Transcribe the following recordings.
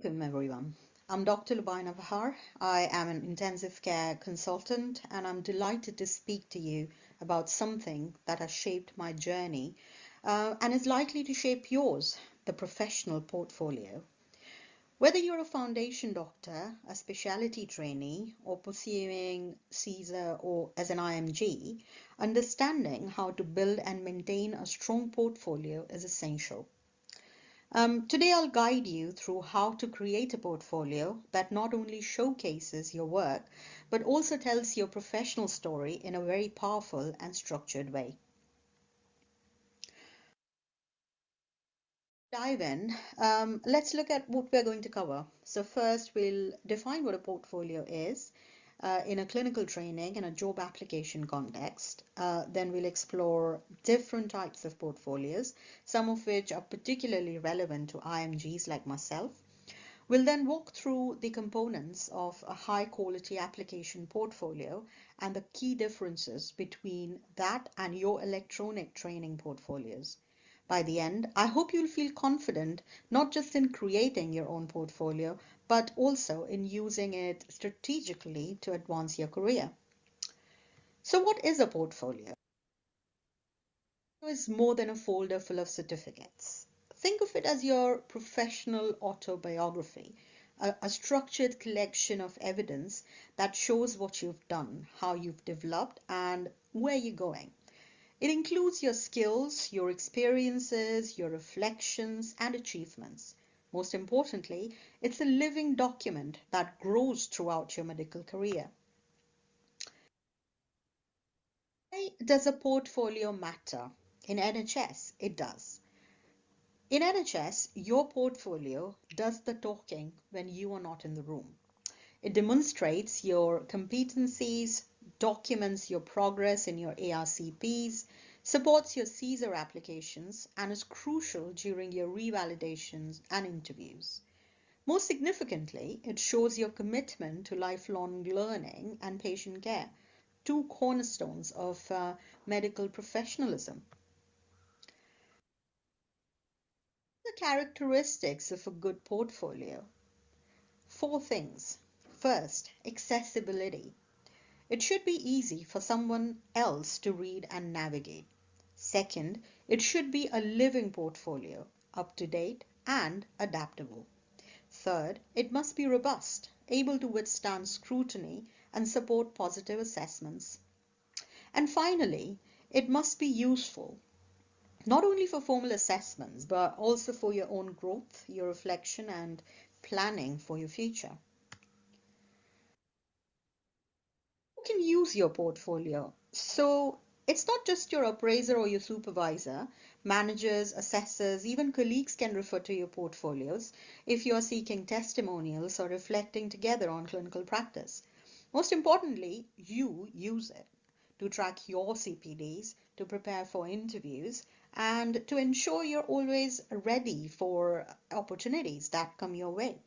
Welcome everyone. I'm Dr. Lubaina Bahar. I am an intensive care consultant and I'm delighted to speak to you about something that has shaped my journey and is likely to shape yours, the professional portfolio. Whether you're a foundation doctor, a specialty trainee, or pursuing CESR or as an IMG, understanding how to build and maintain a strong portfolio is essential. Today, I'll guide you through how to create a portfolio that not only showcases your work, but also tells your professional story in a very powerful and structured way. Dive in. Let's look at what we're going to cover. So first, we'll define what a portfolio is in a clinical training and a job application context. Then we'll explore different types of portfolios, some of which are particularly relevant to IMGs like myself. We'll then walk through the components of a high quality application portfolio and the key differences between that and your electronic training portfolios. By the end, I hope you'll feel confident not just in creating your own portfolio, but also in using it strategically to advance your career. So, what is a portfolio? It is more than a folder full of certificates. Think of it as your professional autobiography, a structured collection of evidence that shows what you've done, how you've developed, and where you're going. It includes your skills, your experiences, your reflections, and achievements. Most importantly, it's a living document that grows throughout your medical career. Why does a portfolio matter? In NHS, it does. In NHS, your portfolio does the talking when you are not in the room. It demonstrates your competencies, documents your progress in your ARCPs, supports your CESR applications, and is crucial during your revalidations and interviews. Most significantly, it shows your commitment to lifelong learning and patient care, two cornerstones of medical professionalism. The characteristics of a good portfolio. Four things. First, accessibility. It should be easy for someone else to read and navigate. Second, it should be a living portfolio, up to date and adaptable. Third, it must be robust, able to withstand scrutiny and support positive assessments. And finally, it must be useful, not only for formal assessments, but also for your own growth, your reflection, and planning for your future. You can use your portfolio. So it's not just your appraiser or your supervisor. Managers, assessors, even colleagues can refer to your portfolios if you are seeking testimonials or reflecting together on clinical practice. Most importantly, you use it to track your CPDs, to prepare for interviews, and to ensure you're always ready for opportunities that come your way.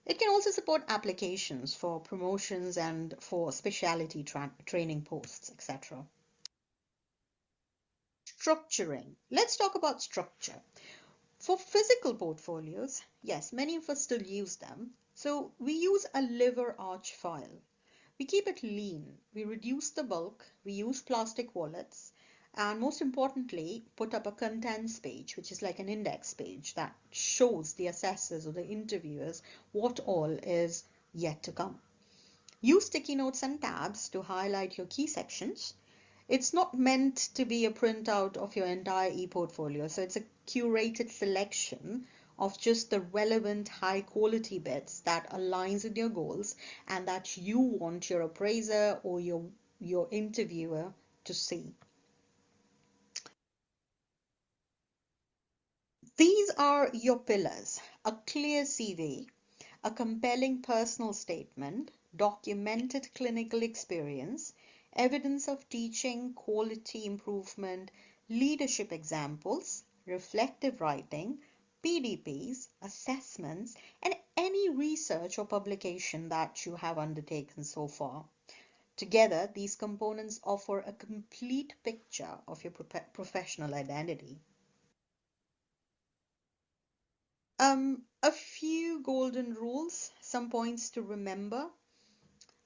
It can also support applications for promotions and for specialty training posts, etc. Structuring. Let's talk about structure. For physical portfolios, yes, many of us still use them. So we use a liver arch file. We keep it lean. We reduce the bulk. We use plastic wallets. And most importantly, put up a contents page, which is like an index page that shows the assessors or the interviewers what all is yet to come. Use sticky notes and tabs to highlight your key sections. It's not meant to be a printout of your entire e-portfolio, so it's a curated selection of just the relevant high quality bits that aligns with your goals and that you want your appraiser or your interviewer to see. These are your pillars: a clear CV, a compelling personal statement, documented clinical experience, evidence of teaching, quality improvement, leadership examples, reflective writing, PDPs, assessments, and any research or publication that you have undertaken so far. Together, these components offer a complete picture of your professional identity. A few golden rules, some points to remember,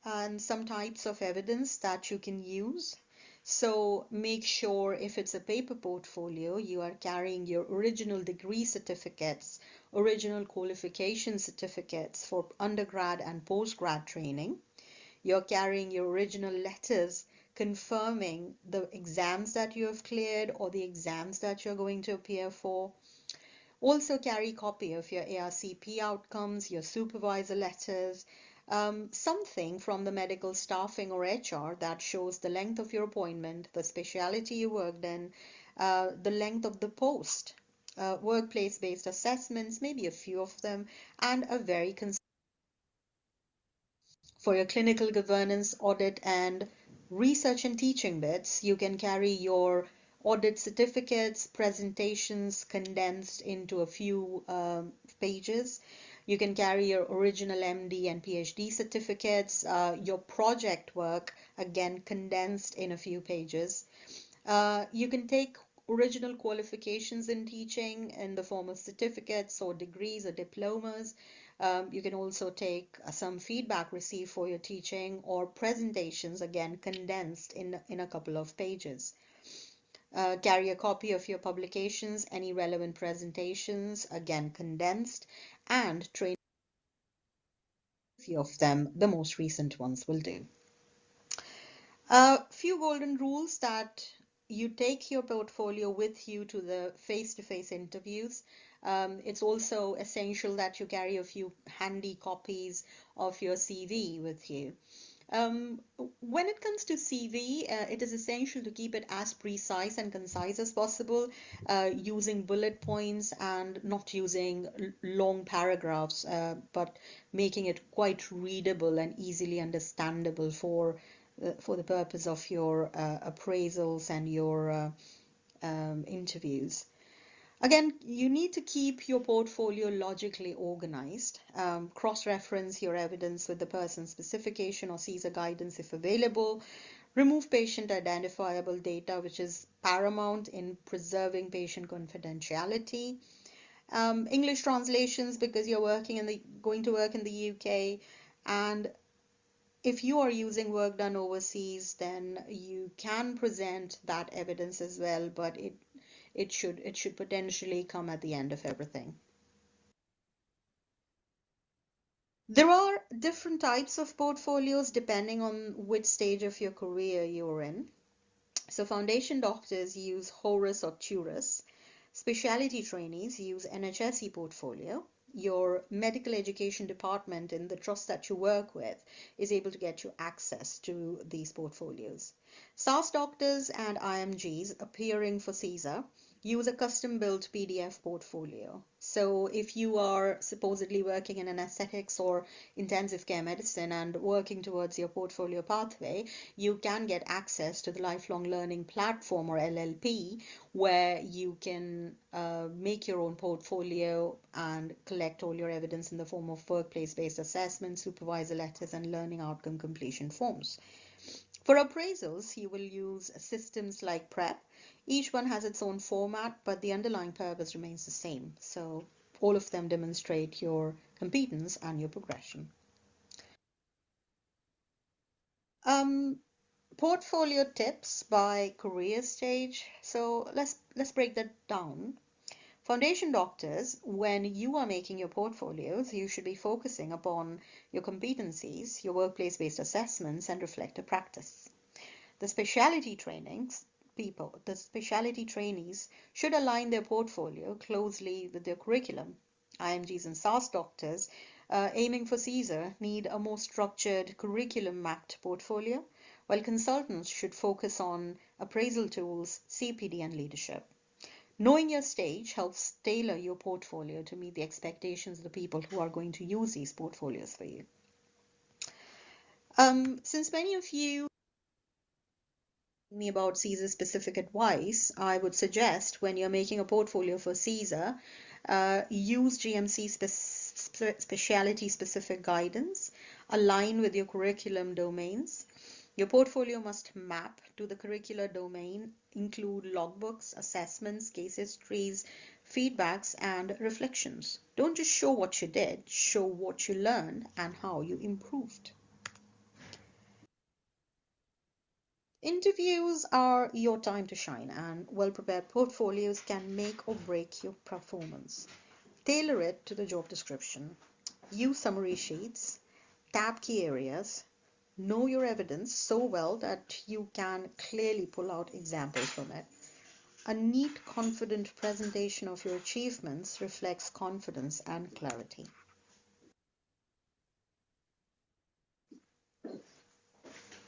and some types of evidence that you can use. So make sure if it's a paper portfolio, you are carrying your original degree certificates, original qualification certificates for undergrad and postgrad training. You're carrying your original letters confirming the exams that you have cleared or the exams that you're going to appear for. Also carry copy of your ARCP outcomes, your supervisor letters, something from the medical staffing or HR that shows the length of your appointment, the specialty you worked in, the length of the post, workplace-based assessments, maybe a few of them, and a very for your clinical governance, audit, and research and teaching bits, you can carry your audit certificates, presentations condensed into a few pages. You can carry your original MD and PhD certificates, your project work, again condensed in a few pages. You can take original qualifications in teaching in the form of certificates or degrees or diplomas. You can also take some feedback received for your teaching or presentations, again condensed in a couple of pages. Carry a copy of your publications, any relevant presentations, again condensed, and train a few of them, the most recent ones will do. A few golden rules that you take your portfolio with you to the face-to-face interviews. It's also essential that you carry a few handy copies of your CV with you. When it comes to CV, it is essential to keep it as precise and concise as possible, using bullet points and not using long paragraphs, but making it quite readable and easily understandable for the purpose of your appraisals and your interviews. Again, you need to keep your portfolio logically organized. Cross-reference your evidence with the person's specification or CESR guidance if available. Remove patient identifiable data, which is paramount in preserving patient confidentiality. English translations because you're going to work in the UK, and if you are using work done overseas, then you can present that evidence as well, but it should potentially come at the end of everything. There are different types of portfolios depending on which stage of your career you're in. So foundation doctors use Horus or Turus. Specialty trainees use NHS Portfolio. Your medical education department in the trust that you work with is able to get you access to these portfolios. SAS doctors and IMGs appearing for CESR use a custom-built PDF portfolio. So if you are supposedly working in an aesthetics or intensive care medicine and working towards your portfolio pathway, you can get access to the lifelong learning platform or LLP, where you can make your own portfolio and collect all your evidence in the form of workplace-based assessments, supervisor letters, and learning outcome completion forms. For appraisals, you will use systems like PREP. Each one has its own format, but the underlying purpose remains the same. So all of them demonstrate your competence and your progression. Portfolio tips by career stage. So let's break that down. Foundation doctors, when you are making your portfolios, you should be focusing upon your competencies, your workplace-based assessments, and reflective practice. The specialty trainees should align their portfolio closely with their curriculum. IMGs and SAS doctors aiming for CESR need a more structured curriculum-mapped portfolio, while consultants should focus on appraisal tools, CPD, and leadership. Knowing your stage helps tailor your portfolio to meet the expectations of the people who are going to use these portfolios for you. Since many of you me about CESR specific advice, I would suggest when you're making a portfolio for CESR, use GMC specialty specific guidance, align with your curriculum domains. Your portfolio must map to the curricular domain, include logbooks, assessments, case histories, feedbacks, and reflections. Don't just show what you did, show what you learned and how you improved. Interviews are your time to shine, and well-prepared portfolios can make or break your performance. Tailor it to the job description. Use summary sheets, tab key areas, know your evidence so well that you can clearly pull out examples from it. A neat, confident presentation of your achievements reflects confidence and clarity.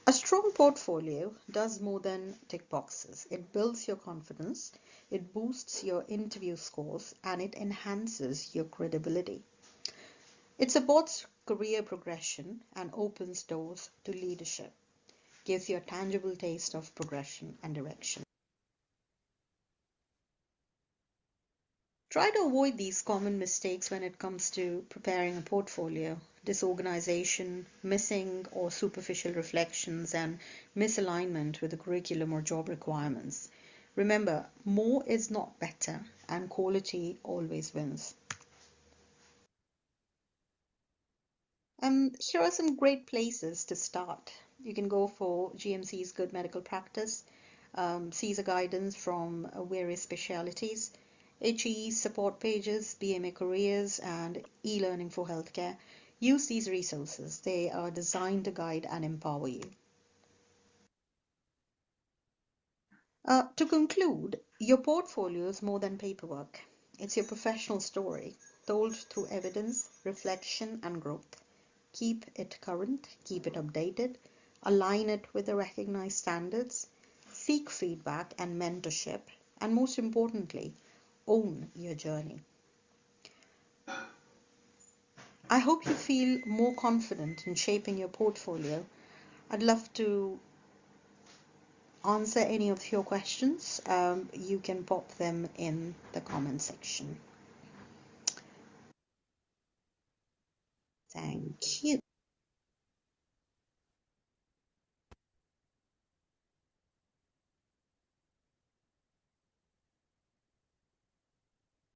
A strong portfolio does more than tick boxes. It builds your confidence, it boosts your interview scores, and it enhances your credibility. It supports career progression and opens doors to leadership, gives you a tangible taste of progression and direction. Try to avoid these common mistakes when it comes to preparing a portfolio: disorganization, missing or superficial reflections, and misalignment with the curriculum or job requirements. Remember, more is not better, and quality always wins. Here are some great places to start. You can go for GMC's Good Medical Practice, CESR guidance from various specialities, HE's support pages, BMA careers, and e-learning for healthcare. Use these resources. They are designed to guide and empower you. To conclude, your portfolio is more than paperwork. It's your professional story, told through evidence, reflection, and growth. Keep it current, keep it updated, align it with the recognized standards, seek feedback and mentorship, and most importantly, own your journey. I hope you feel more confident in shaping your portfolio. I'd love to answer any of your questions. You can pop them in the comment section. Thank you.